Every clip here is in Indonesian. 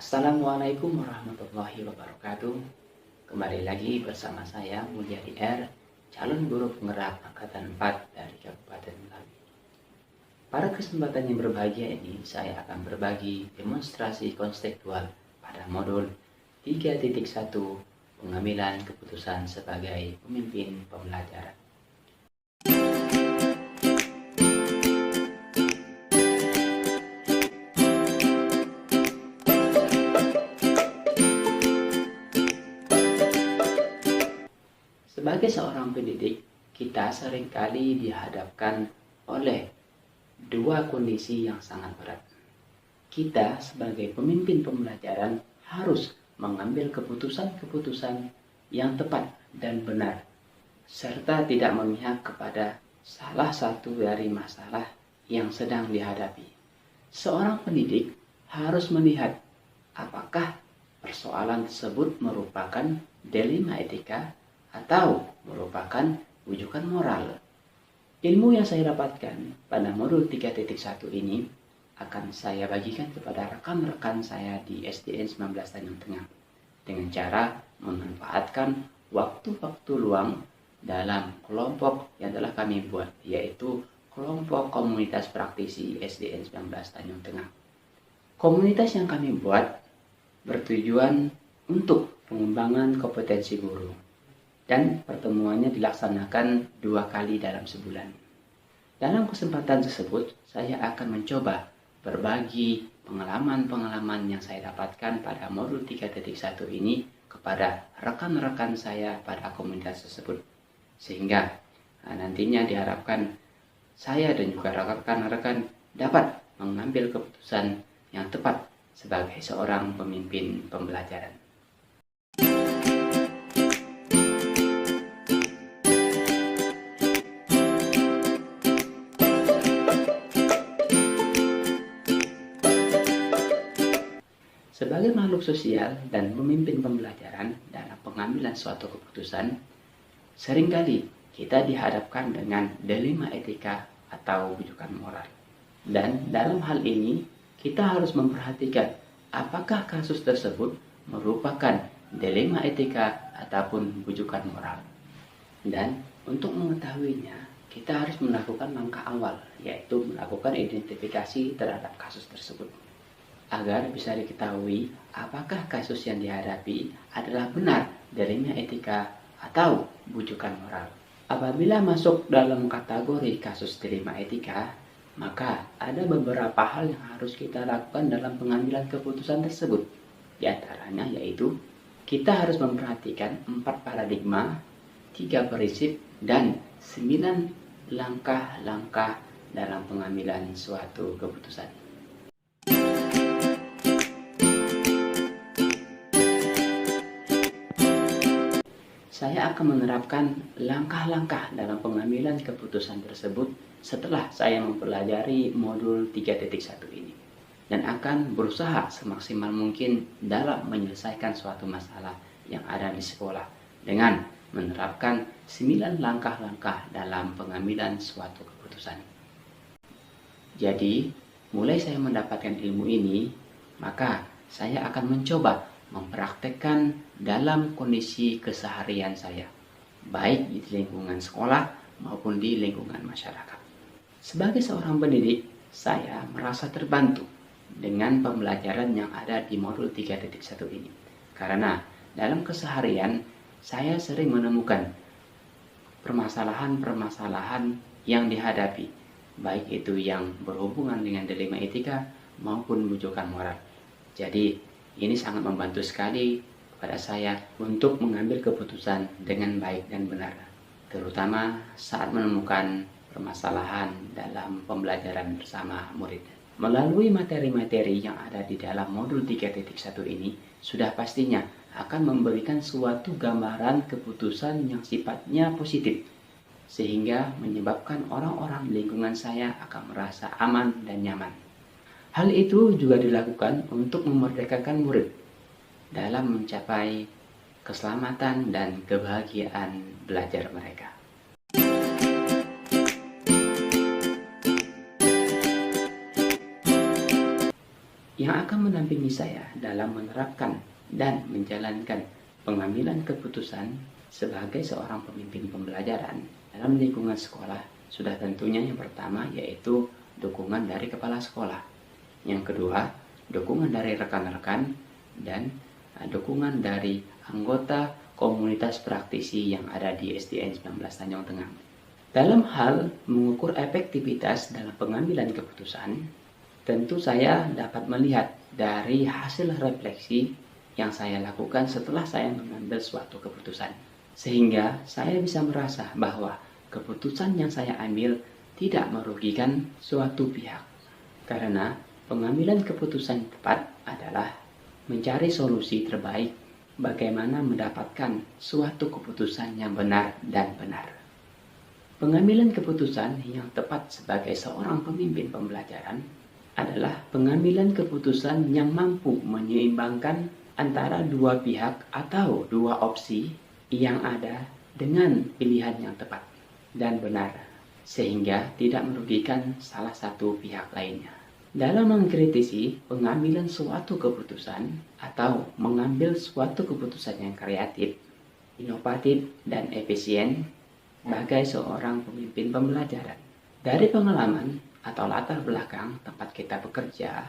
Assalamualaikum warahmatullahi wabarakatuh. Kembali lagi bersama saya Mulyadi R, calon guru penggerak angkatan 4 dari Kabupaten Melawi. Pada kesempatan yang berbahagia ini, saya akan berbagi demonstrasi konseptual pada modul 3.1 pengambilan keputusan sebagai pemimpin pembelajaran. Sebagai seorang pendidik, kita seringkali dihadapkan oleh dua kondisi yang sangat berat. Kita sebagai pemimpin pembelajaran harus mengambil keputusan-keputusan yang tepat dan benar, serta tidak memihak kepada salah satu dari masalah yang sedang dihadapi. Seorang pendidik harus melihat apakah persoalan tersebut merupakan dilema etika atau merupakan rujukan moral. Ilmu yang saya dapatkan pada modul 3.1 ini akan saya bagikan kepada rekan-rekan saya di SDN 19 Tanjung Tengah dengan cara memanfaatkan waktu-waktu luang dalam kelompok yang telah kami buat, yaitu kelompok komunitas praktisi SDN 19 Tanjung Tengah. Komunitas yang kami buat bertujuan untuk pengembangan kompetensi guru, dan pertemuannya dilaksanakan 2 kali dalam sebulan. Dalam kesempatan tersebut, saya akan mencoba berbagi pengalaman-pengalaman yang saya dapatkan pada modul 3.1 ini kepada rekan-rekan saya pada komunitas tersebut. Sehingga nantinya diharapkan saya dan juga rekan-rekan dapat mengambil keputusan yang tepat sebagai seorang pemimpin pembelajaran. Sebagai makhluk sosial dan pemimpin pembelajaran dalam pengambilan suatu keputusan, seringkali kita dihadapkan dengan dilema etika atau rujukan moral. Dan dalam hal ini, kita harus memperhatikan apakah kasus tersebut merupakan dilema etika ataupun rujukan moral. Dan untuk mengetahuinya, kita harus melakukan langkah awal, yaitu melakukan identifikasi terhadap kasus tersebut, agar bisa diketahui apakah kasus yang dihadapi adalah benar dilema etika atau rujukan moral. Apabila masuk dalam kategori kasus dilema etika, maka ada beberapa hal yang harus kita lakukan dalam pengambilan keputusan tersebut. Di antaranya yaitu kita harus memperhatikan 4 paradigma, 3 prinsip, dan 9 langkah-langkah dalam pengambilan suatu keputusan. Saya akan menerapkan langkah-langkah dalam pengambilan keputusan tersebut setelah saya mempelajari modul 3.1 ini, dan akan berusaha semaksimal mungkin dalam menyelesaikan suatu masalah yang ada di sekolah dengan menerapkan 9 langkah-langkah dalam pengambilan suatu keputusan. Jadi, mulai saya mendapatkan ilmu ini, maka saya akan mencoba mempraktekkan dalam kondisi keseharian saya, baik di lingkungan sekolah maupun di lingkungan masyarakat. Sebagai seorang pendidik, saya merasa terbantu dengan pembelajaran yang ada di modul 3.1 ini. Karena dalam keseharian, saya sering menemukan permasalahan-permasalahan yang dihadapi, baik itu yang berhubungan dengan dilema etika maupun rujukan moral. Jadi, ini sangat membantu sekali kepada saya untuk mengambil keputusan dengan baik dan benar, terutama saat menemukan permasalahan dalam pembelajaran bersama murid. Melalui materi-materi yang ada di dalam modul 3.1 ini, sudah pastinya akan memberikan suatu gambaran keputusan yang sifatnya positif, sehingga menyebabkan orang-orang di lingkungan saya akan merasa aman dan nyaman. Hal itu juga dilakukan untuk memerdekakan murid dalam mencapai keselamatan dan kebahagiaan belajar mereka. yang akan mendampingi saya dalam menerapkan dan menjalankan pengambilan keputusan sebagai seorang pemimpin pembelajaran dalam lingkungan sekolah. Sudah tentunya yang pertama yaitu dukungan dari kepala sekolah. Yang kedua, dukungan dari rekan-rekan dan dukungan dari anggota komunitas praktisi yang ada di SDN 19 Tanjung Tengah. Dalam hal mengukur efektivitas dalam pengambilan keputusan, tentu saya dapat melihat dari hasil refleksi yang saya lakukan setelah saya mengambil suatu keputusan. Sehingga saya bisa merasa bahwa keputusan yang saya ambil tidak merugikan suatu pihak. Karena pengambilan keputusan tepat adalah mencari solusi terbaik bagaimana mendapatkan suatu keputusan yang benar dan benar. Pengambilan keputusan yang tepat sebagai seorang pemimpin pembelajaran adalah pengambilan keputusan yang mampu menyeimbangkan antara dua pihak atau dua opsi yang ada dengan pilihan yang tepat dan benar, sehingga tidak merugikan salah satu pihak lainnya. Dalam mengkritisi pengambilan suatu keputusan atau mengambil suatu keputusan yang kreatif, inovatif, dan efisien sebagai seorang pemimpin pembelajaran. Dari pengalaman atau latar belakang tempat kita bekerja,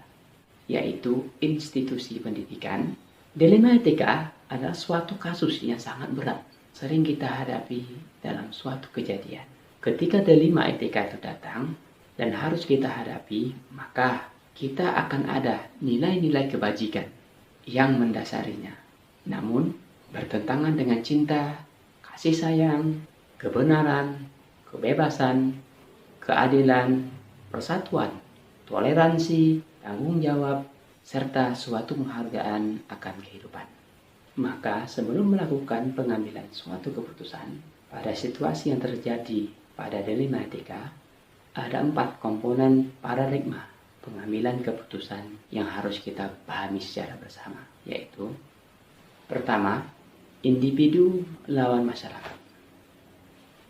yaitu institusi pendidikan, dilema etika adalah suatu kasus yang sangat berat, sering kita hadapi dalam suatu kejadian. Ketika dilema etika itu datang dan harus kita hadapi, maka kita akan ada nilai-nilai kebajikan yang mendasarinya. Namun, bertentangan dengan cinta, kasih sayang, kebenaran, kebebasan, keadilan, persatuan, toleransi, tanggung jawab, serta suatu penghargaan akan kehidupan. Maka sebelum melakukan pengambilan suatu keputusan pada situasi yang terjadi pada dilema etika, ada 4 komponen paradigma pengambilan keputusan yang harus kita pahami secara bersama, yaitu pertama, individu lawan masyarakat.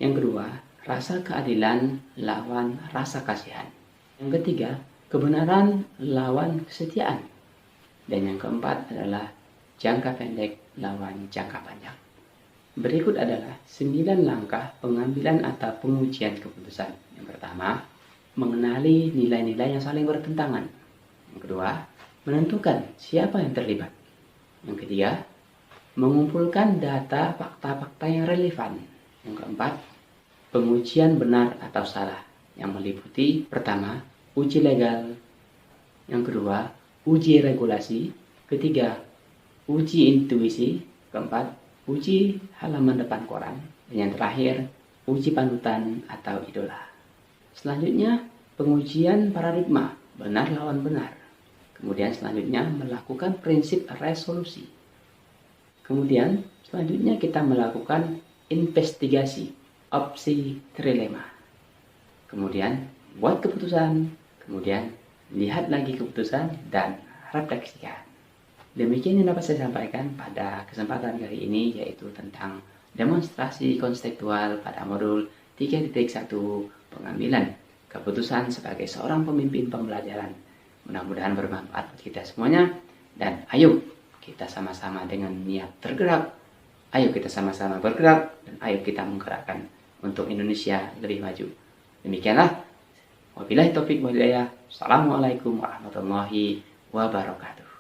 Yang kedua, rasa keadilan lawan rasa kasihan. Yang ketiga, kebenaran lawan kesetiaan. Dan yang keempat adalah jangka pendek lawan jangka panjang. Berikut adalah 9 langkah pengambilan atau pengujian keputusan. Yang pertama, mengenali nilai-nilai yang saling bertentangan. Yang kedua, menentukan siapa yang terlibat. Yang ketiga, mengumpulkan data fakta-fakta yang relevan. Yang keempat, pengujian benar atau salah yang meliputi pertama, uji legal, yang kedua, uji regulasi, ketiga, uji intuisi, keempat, uji halaman depan koran, dan yang terakhir, uji panutan atau idola. Selanjutnya, pengujian paradigma, benar lawan benar. Kemudian selanjutnya melakukan prinsip resolusi. Kemudian selanjutnya kita melakukan investigasi opsi trilema. Kemudian buat keputusan, kemudian lihat lagi keputusan dan refleksikan. Demikian yang dapat saya sampaikan pada kesempatan kali ini, yaitu tentang demonstrasi konseptual pada modul 3.1 pengambilan keputusan sebagai seorang pemimpin pembelajaran. Mudah-mudahan bermanfaat buat kita semuanya, dan ayo kita sama-sama dengan niat tergerak, ayo kita sama-sama bergerak, dan ayo kita menggerakkan untuk Indonesia lebih maju. Demikianlah. Wabillahi taufik wal hidayah. Assalamualaikum warahmatullahi wabarakatuh.